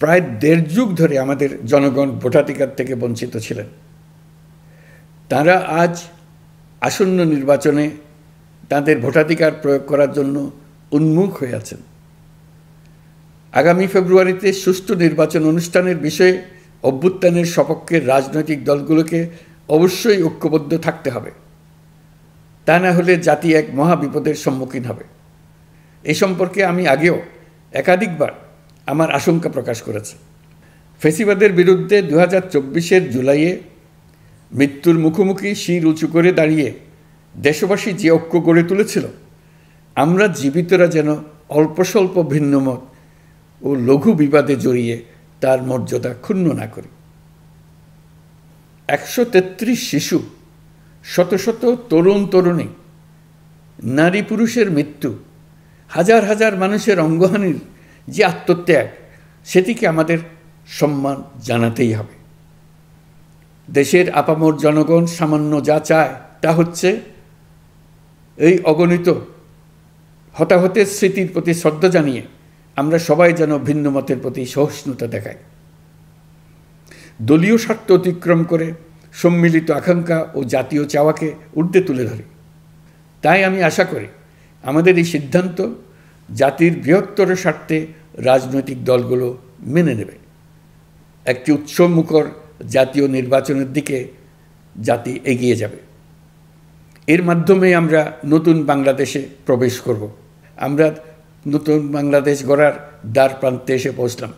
প্রায় ১.৫ যুগ ধরে আমাদের জনগণ ভোটাধিকার থেকে বঞ্চিত ছিলেন। তারা আজ আসন্ন নির্বাচনে তাদের ভোটাধিকার প্রয়োগ করার জন্য উন্মুখ হয়ে আছেন। আগামী ফেব্রুয়ারিতে সুষ্ঠু নির্বাচন অনুষ্ঠানের বিষয়ে অভ্যুত্থানের সপক্ষের রাজনৈতিক দলগুলোকে অবশ্যই ঐক্যবদ্ধ থাকতে হবে। তা না হলে জাতি এক মহা বিপদের সম্মুখীন হবে। এ সম্পর্কে আমি আগেও একাধিকবার আমার আশঙ্কা প্রকাশ করেছি। ফ্যাসিবাদের বিরুদ্ধে 2024-এর জুলাইয়ে মৃত্যুর মুখোমুখি শির উঁচু করে দাঁড়িয়ে দেশবাসী যে ঐক্য গড়ে তুলেছিল, আমরা জীবিতরা যেন অল্প স্বল্প ভিন্নমত ও লঘু বিবাদে জড়িয়ে তার মর্যাদা ক্ষুণ্ণ না করি। 133 শিশু, শত শত তরুণ তরুণী, নারী পুরুষের মৃত্যু, হাজার হাজার মানুষের অঙ্গহানির যে আত্মত্যাগ, সেটিকে আমাদের সম্মান জানাতেই হবে। দেশের আপামর জনগণ সামান্য যা চায় তা হচ্ছে এই অগণিত হতাহতের স্মৃতির প্রতি শ্রদ্ধা জানিয়ে আমরা সবাই যেন ভিন্ন মতের প্রতি সহিষ্ণুতা দেখাই। দলীয় স্বার্থ অতিক্রম করে সম্মিলিত আকাঙ্ক্ষা ও জাতীয় চাওয়াকে ঊর্ধ্বে তুলে ধরি। তাই আমি আশা করি আমাদের এই সিদ্ধান্ত জাতির বৃহত্তর স্বার্থে রাজনৈতিক দলগুলো মেনে নেবে। একটি উৎসবমুখর জাতীয় নির্বাচনের দিকে জাতি এগিয়ে যাবে। এর মাধ্যমে আমরা নতুন বাংলাদেশে প্রবেশ করব। আমরা নতুন বাংলাদেশ গড়ার দ্বার প্রান্তে এসে পৌঁছলাম।